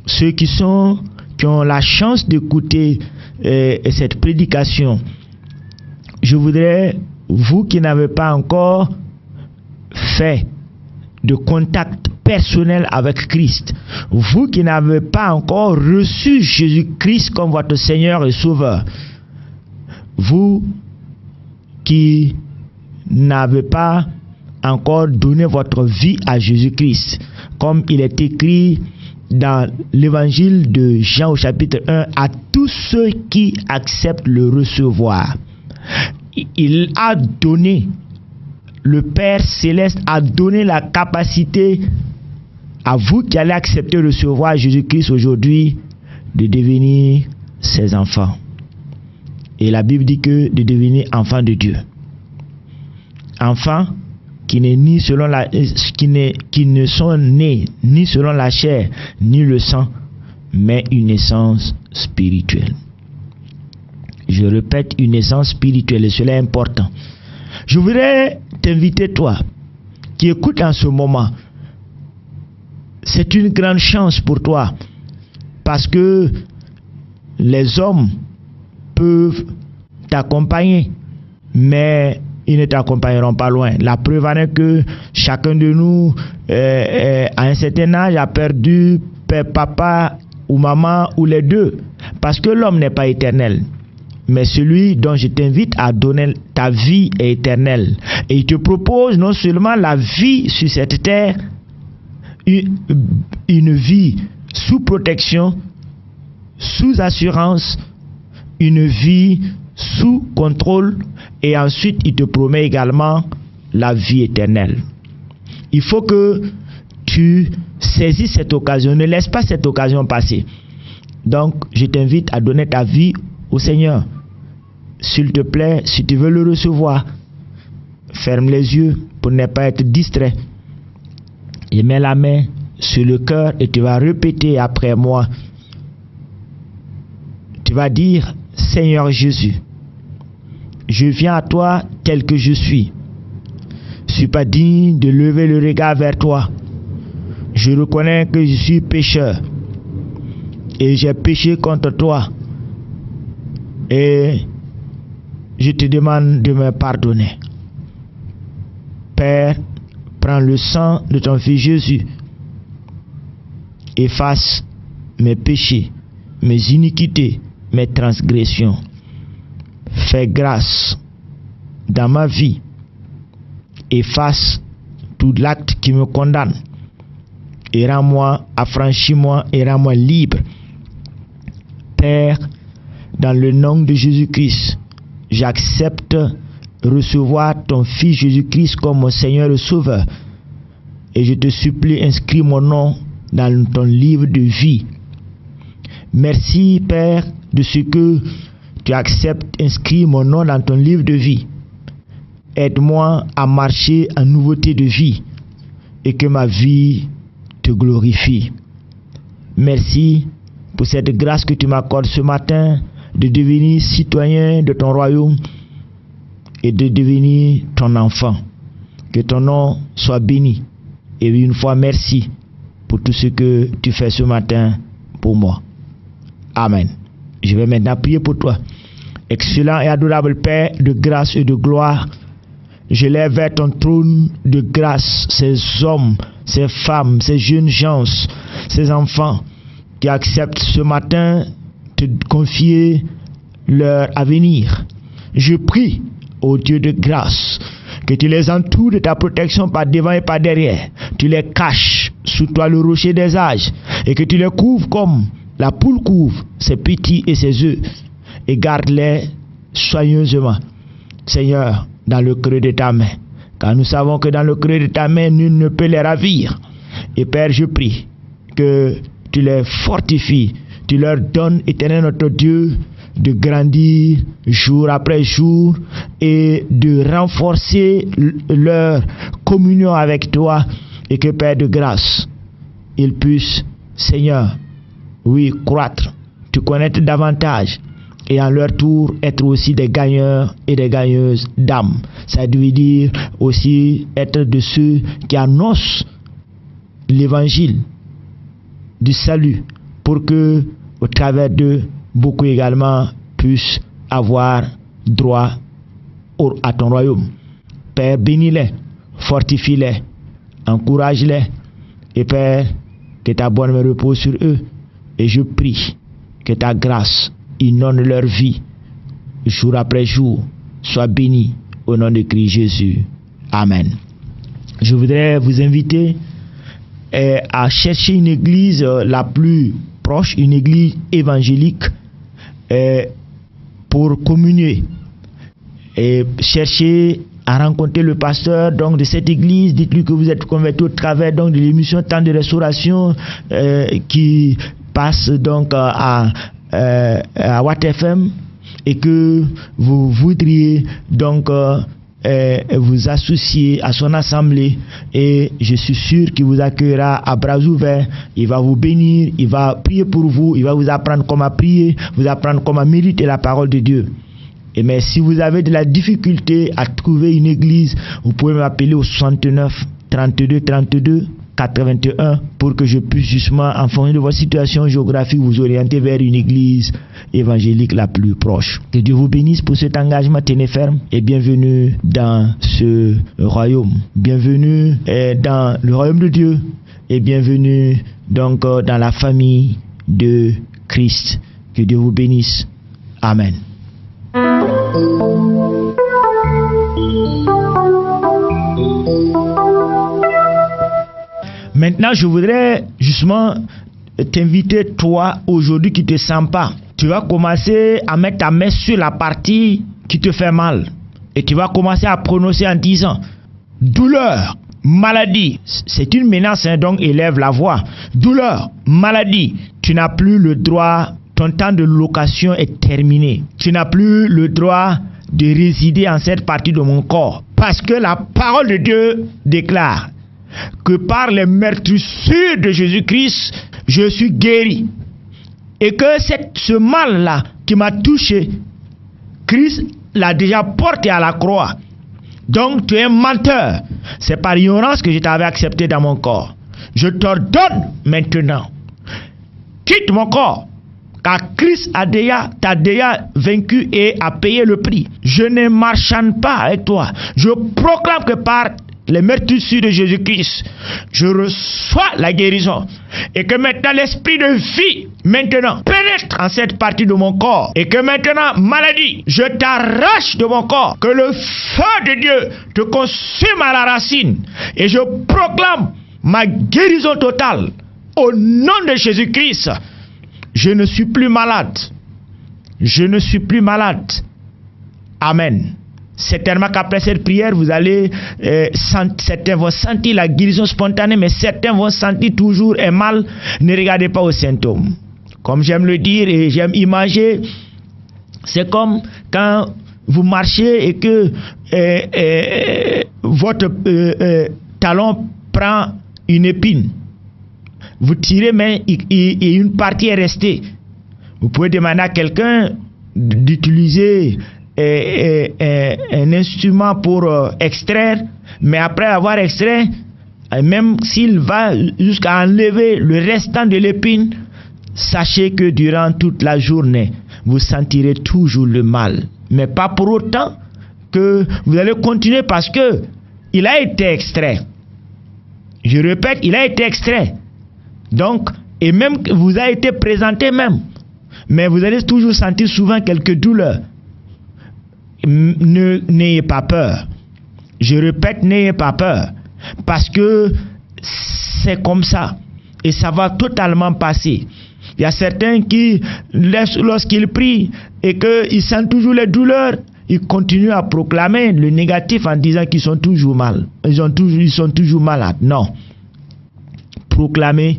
ceux qui ont la chance d'écouter cette prédication. Je voudrais, vous qui n'avez pas encore fait de contact personnel avec Christ, vous qui n'avez pas encore reçu Jésus-Christ comme votre Seigneur et Sauveur, vous qui n'avez pas encore donné votre vie à Jésus-Christ, comme il est écrit dans l'évangile de Jean au chapitre 1, à tous ceux qui acceptent le recevoir. Il a donné, le Père Céleste a donné la capacité à vous qui allez accepter de recevoir Jésus-Christ aujourd'hui de devenir ses enfants. Et la Bible dit que de devenir enfant de Dieu. Enfants qui ne sont nés ni selon la chair ni le sang, mais une naissance spirituelle. Je répète, une naissance spirituelle, et cela est important. Je voudrais t'inviter, toi, qui écoutes en ce moment. C'est une grande chance pour toi, parce que les hommes peuvent t'accompagner, mais ils ne t'accompagneront pas loin. La preuve en est que chacun de nous, à un certain âge, a perdu papa ou maman ou les deux, parce que l'homme n'est pas éternel. Mais celui dont je t'invite à donner ta vie est éternel. Et il te propose non seulement la vie sur cette terre, une vie sous protection, sous assurance, une vie sous contrôle, et ensuite il te promet également la vie éternelle. Il faut que tu saisisses cette occasion, ne laisse pas cette occasion passer. Donc je t'invite à donner ta vie au Seigneur. S'il te plaît, si tu veux le recevoir, ferme les yeux pour ne pas être distrait et mets la main sur le cœur et tu vas répéter après moi. Tu vas dire: Seigneur Jésus, je viens à toi tel que je suis. Je ne suis pas digne de lever le regard vers toi. Je reconnais que je suis pécheur et j'ai péché contre toi. Et je te demande de me pardonner. Père, prends le sang de ton Fils Jésus. Efface mes péchés, mes iniquités, mes transgressions. Fais grâce dans ma vie. Efface tout l'acte qui me condamne. Et rends-moi, affranchis-moi et rends-moi libre. Père, dans le nom de Jésus-Christ, j'accepte recevoir ton Fils Jésus-Christ comme mon Seigneur et Sauveur. Et je te supplie, inscris mon nom dans ton livre de vie. Merci, Père, de ce que tu acceptes, inscris mon nom dans ton livre de vie. Aide-moi à marcher en nouveauté de vie et que ma vie te glorifie. Merci pour cette grâce que tu m'accordes ce matin de devenir citoyen de ton royaume et de devenir ton enfant. Que ton nom soit béni. Et une fois merci pour tout ce que tu fais ce matin pour moi. Amen. Je vais maintenant prier pour toi. Excellent et adorable Père de grâce et de gloire, je lève vers ton trône de grâce ces hommes, ces femmes, ces jeunes gens, ces enfants qui acceptent ce matin de te confier leur avenir. Je prie, ô Dieu de grâce, que tu les entoures de ta protection par devant et par derrière. Tu les caches sous toi le rocher des âges et que tu les couvres comme la poule couvre ses petits et ses œufs, et garde-les soigneusement, Seigneur, dans le creux de ta main, car nous savons que dans le creux de ta main, nul ne peut les ravir. Et Père, je prie que tu les fortifies. Tu leur donnes, Éternel notre Dieu, de grandir jour après jour et de renforcer leur communion avec toi, et que, Père de grâce, ils puissent, Seigneur, oui, croître, te connaître davantage, et en leur tour être aussi des gagneurs et des gagneuses d'âme. Ça veut dire aussi être de ceux qui annoncent l'évangile du salut, pour que, au travers d'eux, beaucoup également puissent avoir droit à ton royaume. Père, bénis-les, fortifie-les, encourage-les, et Père, que ta bonne main repose sur eux. Et je prie que ta grâce inonde leur vie, jour après jour. Sois béni au nom de Christ Jésus. Amen. Je voudrais vous inviter à chercher une église la plus proche, une église évangélique, pour communier, et chercher à rencontrer le pasteur donc de cette église. Dites-lui que vous êtes converti au travers donc de l'émission Temps de Restauration qui passe donc à Watt FM, et que vous voudriez donc vous associer à son assemblée, et je suis sûr qu'il vous accueillera à bras ouverts. Il va vous bénir, il va prier pour vous, il va vous apprendre comment prier, vous apprendre comment méditer la parole de Dieu. Et mais si vous avez de la difficulté à trouver une église, vous pouvez m'appeler au 69 32 32 81 pour que je puisse justement, en fonction de votre situation géographique, vous orienter vers une église évangélique la plus proche. Que Dieu vous bénisse pour cet engagement. Tenez ferme et bienvenue dans ce royaume. Bienvenue dans le royaume de Dieu, et bienvenue donc dans la famille de Christ. Que Dieu vous bénisse. Amen. Maintenant, je voudrais justement t'inviter, toi, aujourd'hui, qui ne te sens pas. Tu vas commencer à mettre ta main sur la partie qui te fait mal. Et tu vas commencer à prononcer en disant: douleur, maladie. C'est une menace, hein, donc élève la voix. Douleur, maladie. Tu n'as plus le droit, ton temps de location est terminé. Tu n'as plus le droit de résider en cette partie de mon corps. Parce que la parole de Dieu déclare que par les meurtrissures de Jésus-Christ, je suis guéri. Et que ce mal-là qui m'a touché, Christ l'a déjà porté à la croix. Donc tu es un menteur. C'est par ignorance que je t'avais accepté dans mon corps. Je t'ordonne maintenant, quitte mon corps, car Christ t'a déjà vaincu et a payé le prix. Je ne marchande pas avec toi. Je proclame que par les meurtrissures de Jésus-Christ, je reçois la guérison, et que maintenant l'esprit de vie maintenant pénètre en cette partie de mon corps, et que maintenant, maladie, je t'arrache de mon corps, que le feu de Dieu te consume à la racine, et je proclame ma guérison totale au nom de Jésus-Christ. Je ne suis plus malade. Je ne suis plus malade. Amen. Certainement qu'après cette prière, vous allez, certains vont sentir la guérison spontanée, mais certains vont sentir toujours un mal. Ne regardez pas aux symptômes. Comme j'aime le dire et j'aime imager, c'est comme quand vous marchez et que votre talon prend une épine. Vous tirez, mais et une partie est restée. Vous pouvez demander à quelqu'un d'utiliser un instrument pour extraire, mais après avoir extrait, même s'il va jusqu'à enlever le restant de l'épine, sachez que durant toute la journée, vous sentirez toujours le mal. Mais pas pour autant que vous allez continuer, parce que il a été extrait. Je répète, il a été extrait. Donc, et même vous a été présenté même. Mais vous allez toujours sentir souvent quelques douleurs. N'ayez pas peur. Je répète, n'ayez pas peur. Parce que c'est comme ça. Et ça va totalement passer. Il y a certains qui, lorsqu'ils prient et qu'ils sentent toujours les douleurs, ils continuent à proclamer le négatif en disant qu'ils sont toujours mal. Ils sont toujours malades. Non. Proclamez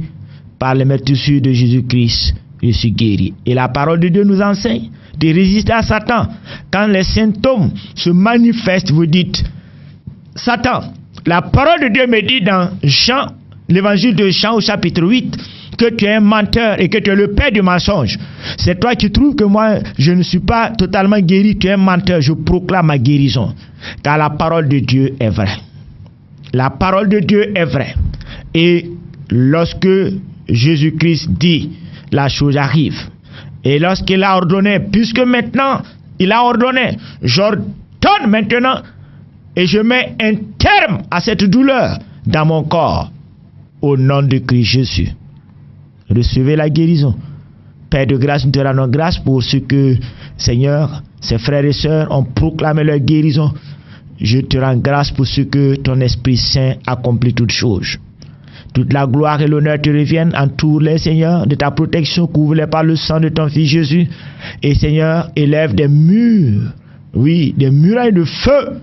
par les meurtrissures de Jésus-Christ, je suis guéri. Et la parole de Dieu nous enseigne de résister à Satan. Quand les symptômes se manifestent, vous dites, Satan, la parole de Dieu me dit dans Jean, l'évangile de Jean au chapitre 8, que tu es un menteur et que tu es le père du mensonge. C'est toi qui trouves que moi, je ne suis pas totalement guéri, tu es un menteur, je proclame ma guérison. Car la parole de Dieu est vraie. La parole de Dieu est vraie. Et lorsque Jésus-Christ dit, la chose arrive. Et lorsqu'il a ordonné, puisque maintenant, il a ordonné, j'ordonne maintenant, et je mets un terme à cette douleur dans mon corps, au nom de Christ Jésus. Recevez la guérison. Père de grâce, nous te rendons grâce pour ce que, Seigneur, ses frères et sœurs ont proclamé leur guérison. Je te rends grâce pour ce que ton Esprit Saint accomplit toutes choses. Toute la gloire et l'honneur te reviennent. Entoure-les, Seigneur, de ta protection, couvre-les par le sang de ton Fils Jésus. Et Seigneur, élève des murs, oui, des murailles de feu.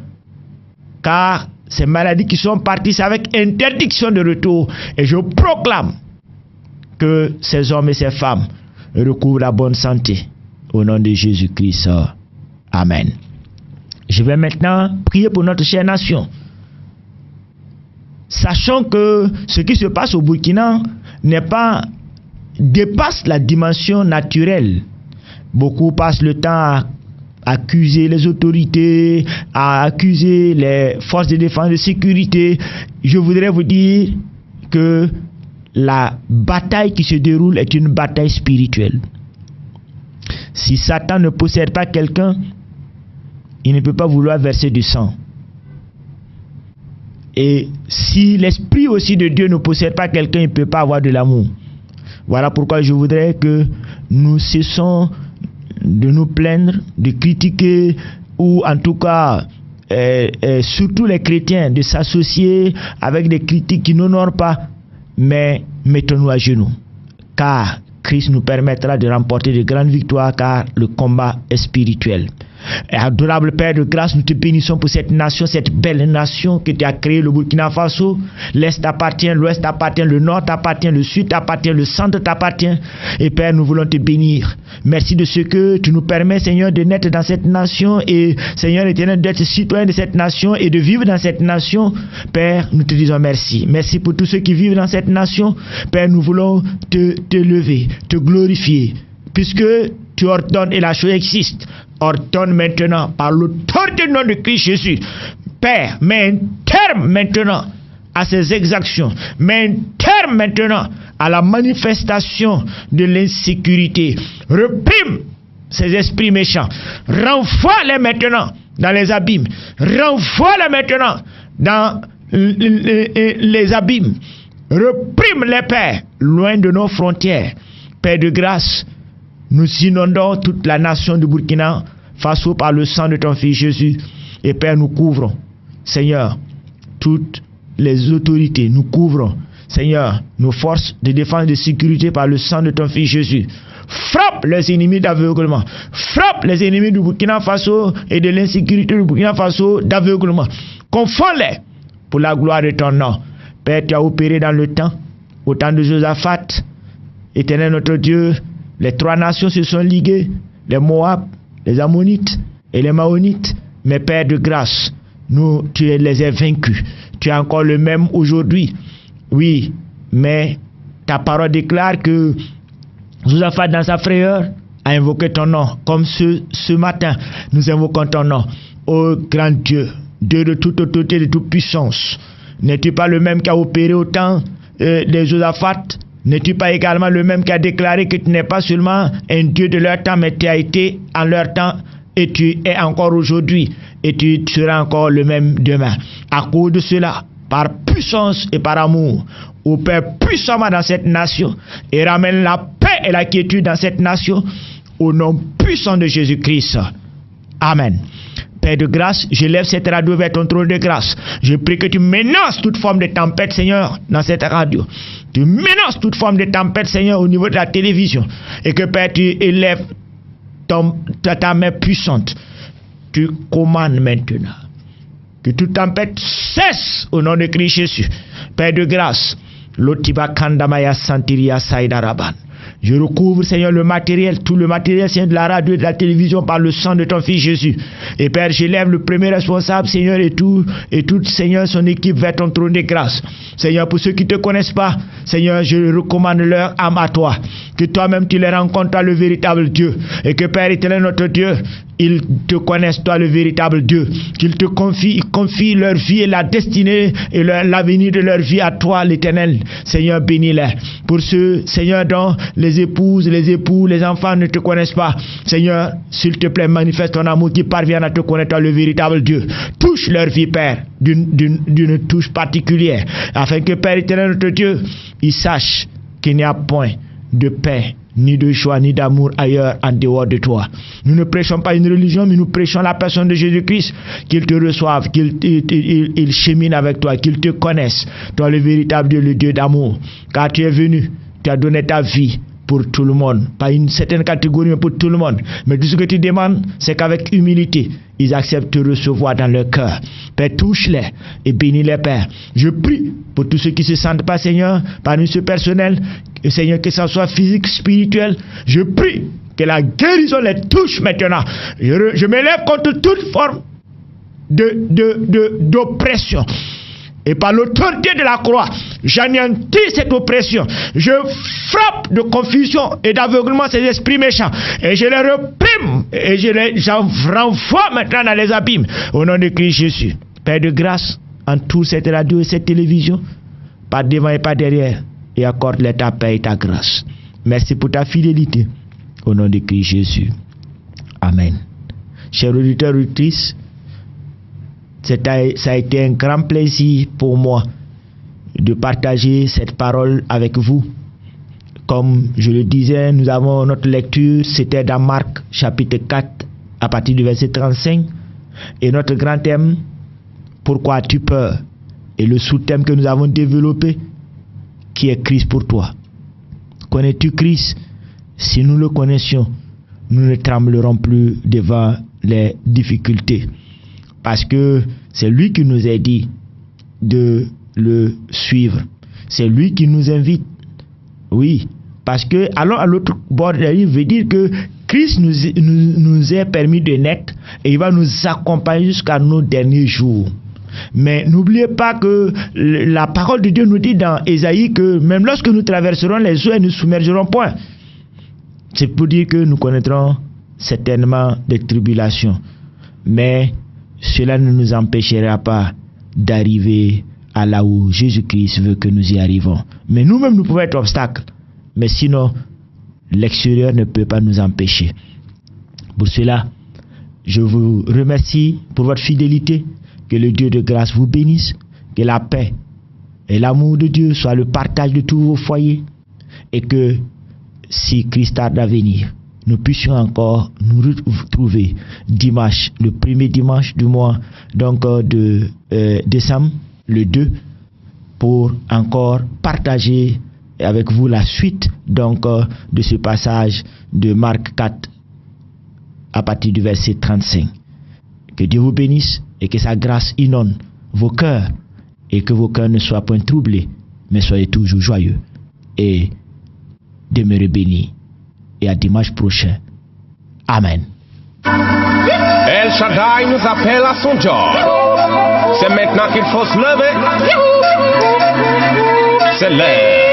Car ces maladies qui sont parties, c'est avec interdiction de retour. Et je proclame que ces hommes et ces femmes recouvrent la bonne santé. Au nom de Jésus-Christ. Amen. Je vais maintenant prier pour notre chère nation. Sachant que ce qui se passe au Burkina dépasse la dimension naturelle. Beaucoup passent le temps à accuser les autorités, à accuser les forces de défense et de sécurité. Je voudrais vous dire que la bataille qui se déroule est une bataille spirituelle. Si Satan ne possède pas quelqu'un, il ne peut pas vouloir verser du sang. Et si l'esprit aussi de Dieu ne possède pas quelqu'un, il ne peut pas avoir de l'amour. Voilà pourquoi je voudrais que nous cessons de nous plaindre, de critiquer, ou en tout cas, surtout les chrétiens, de s'associer avec des critiques qui n'honorent pas, mais mettons-nous à genoux. Car Christ nous permettra de remporter de grandes victoires, car le combat est spirituel. Et adorable Père de grâce, nous te bénissons pour cette nation, cette belle nation que tu as créée, le Burkina Faso. L'Est t'appartient, l'Ouest t'appartient, le Nord t'appartient, le Sud t'appartient, le Centre t'appartient. Et Père, nous voulons te bénir. Merci de ce que tu nous permets, Seigneur, de naître dans cette nation et, Seigneur éternel, d'être citoyen de cette nation et de vivre dans cette nation. Père, nous te disons merci. Merci pour tous ceux qui vivent dans cette nation. Père, nous voulons te lever, te glorifier, puisque tu ordonnes et la chose existe. Ordonne maintenant par l'autorité du nom de Christ Jésus. Père, mets un terme maintenant à ces exactions. Mets un terme maintenant à la manifestation de l'insécurité. Reprime ces esprits méchants. Renvoie-les maintenant dans les abîmes. Renvoie-les maintenant dans les abîmes. Reprime-les, Père, loin de nos frontières. Père de grâce, nous inondons toute la nation du Burkina Faso par le sang de ton Fils Jésus. Et Père, nous couvrons, Seigneur, toutes les autorités. Nous couvrons, Seigneur, nos forces de défense et de sécurité par le sang de ton Fils Jésus. Frappe les ennemis d'aveuglement. Frappe les ennemis du Burkina Faso et de l'insécurité du Burkina Faso d'aveuglement. Confonds-les pour la gloire de ton nom. Père, tu as opéré dans le temps, au temps de Josaphat. Éternel notre Dieu, les trois nations se sont liguées, les Moab, les Ammonites et les Maonites. Mais Père de grâce, tu les as vaincus. Tu es encore le même aujourd'hui. Oui, mais ta parole déclare que Josaphat, dans sa frayeur, a invoqué ton nom. Comme ce matin, nous invoquons ton nom. Ô grand Dieu, Dieu de toute autorité, de toute puissance, n'es-tu pas le même qui a opéré au temps de Josaphat? N'es-tu pas également le même qui a déclaré que tu n'es pas seulement un Dieu de leur temps, mais tu as été en leur temps et tu es encore aujourd'hui et tu seras encore le même demain. À cause de cela, par puissance et par amour, opère puissamment dans cette nation et ramène la paix et la quiétude dans cette nation au nom puissant de Jésus-Christ. Amen. Père de grâce, je lève cette radio vers ton trône de grâce. Je prie que tu menaces toute forme de tempête, Seigneur, dans cette radio. Tu menaces toute forme de tempête, Seigneur, au niveau de la télévision. Et que, Père, tu élèves ta main puissante. Tu commandes maintenant que toute tempête cesse au nom de Christ Jésus. Père de grâce, Lotiba Kandamaya Santiria Saïdaraban. Je recouvre, Seigneur, le matériel, tout le matériel, Seigneur, de la radio et de la télévision par le sang de ton Fils Jésus. Et Père, j'élève le premier responsable, Seigneur, et tout, Seigneur, son équipe vers ton trône de grâce. Seigneur, pour ceux qui ne te connaissent pas, Seigneur, je recommande leur âme à toi. Que toi-même, tu les rencontres, toi, le véritable Dieu. Et que Père éternel, notre Dieu, ils te connaissent, toi, le véritable Dieu. Qu'ils te confient leur vie et la destinée et l'avenir de leur vie à toi, l'Éternel. Seigneur, bénis-les. Pour ceux, Seigneur, dont les épouses, les époux, les enfants ne te connaissent pas, Seigneur, s'il te plaît, manifeste ton amour qui parvienne à te connaître, toi, le véritable Dieu. Touche leur vie, Père, d'une touche particulière, afin que, Père éternel, notre Dieu, ils sachent qu'il n'y a point de paix, ni de joie, ni d'amour ailleurs en dehors de toi. Nous ne prêchons pas une religion, mais nous prêchons la personne de Jésus-Christ, qu'ils te reçoivent, qu'ils cheminent avec toi, qu'ils te connaissent, toi le véritable Dieu, le Dieu d'amour. Car tu es venu, tu as donné ta vie pour tout le monde, pas une certaine catégorie, mais pour tout le monde. Mais tout ce que tu demandes, c'est qu'avec humilité, ils acceptent de te recevoir dans leur cœur. Père, touche-les et bénis-les, Père. Je prie pour tous ceux qui ne se sentent pas, Seigneur, parmi ceux personnels, Seigneur, que ce soit physique, spirituel, je prie que la guérison les touche maintenant. Je m'élève contre toute forme d'oppression. Et par l'autorité de la croix, j'anéantis cette oppression. Je frappe de confusion et d'aveuglement ces esprits méchants. Et je les reprime. Et j'en renvoie maintenant dans les abîmes. Au nom de Christ Jésus. Père de grâce, entoure cette radio et cette télévision, pas devant et pas derrière. Et accorde-les ta paix et ta grâce. Merci pour ta fidélité. Au nom de Christ Jésus. Amen. Chers auditeurs et auditrices, ça a été un grand plaisir pour moi de partager cette parole avec vous. Comme je le disais, nous avons notre lecture, c'était dans Marc chapitre 4 à partir du verset 35. Et notre grand thème, pourquoi as-tu peur? Et le sous-thème que nous avons développé, qui est Christ pour toi. Connais-tu Christ? Si nous le connaissions, nous ne tremblerons plus devant les difficultés. Parce que c'est lui qui nous a dit de le suivre. C'est lui qui nous invite. Oui, parce que allons à l'autre bord de la rive veut dire que Christ nous est permis de naître et il va nous accompagner jusqu'à nos derniers jours. Mais n'oubliez pas que la parole de Dieu nous dit dans Ésaïe que même lorsque nous traverserons les eaux, elles ne nous submergeront point. C'est pour dire que nous connaîtrons certainement des tribulations. Mais cela ne nous empêchera pas d'arriver à là où Jésus-Christ veut que nous y arrivons. Mais nous-mêmes, nous pouvons être obstacles. Mais sinon, l'extérieur ne peut pas nous empêcher. Pour cela, je vous remercie pour votre fidélité. Que le Dieu de grâce vous bénisse. Que la paix et l'amour de Dieu soient le partage de tous vos foyers. Et que si Christ tarde à venir, nous puissions encore nous retrouver dimanche, le premier dimanche du mois donc de décembre, le 2, pour encore partager avec vous la suite donc de ce passage de Marc 4 à partir du verset 35. Que Dieu vous bénisse et que sa grâce inonde vos cœurs et que vos cœurs ne soient point troublés, mais soyez toujours joyeux et demeurez bénis. Et à dimanche prochain. Amen. El Shaddai nous appelle à son job. C'est maintenant qu'il faut se lever. C'est l'heure.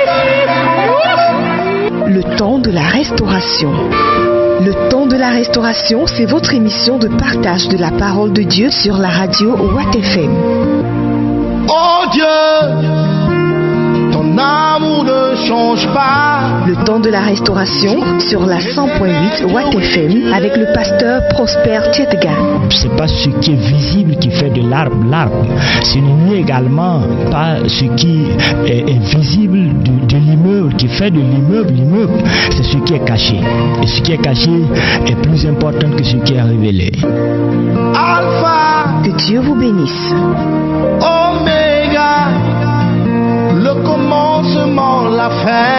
Le temps de la restauration. Le temps de la restauration, c'est votre émission de partage de la parole de Dieu sur la radio Watt FM. Oh Dieu, ton amour ne change pas. Le temps de la restauration sur la 100.8 Watt FM avec le pasteur Prosper Tchetga. Ce n'est pas ce qui est visible qui fait de l'arbre l'arbre. Ce n'est également pas ce qui est visible de l'immeuble qui fait de l'immeuble l'immeuble. C'est ce qui est caché. Et ce qui est caché est plus important que ce qui est révélé. Alpha, que Dieu vous bénisse. Oméga, le commencement, la fin.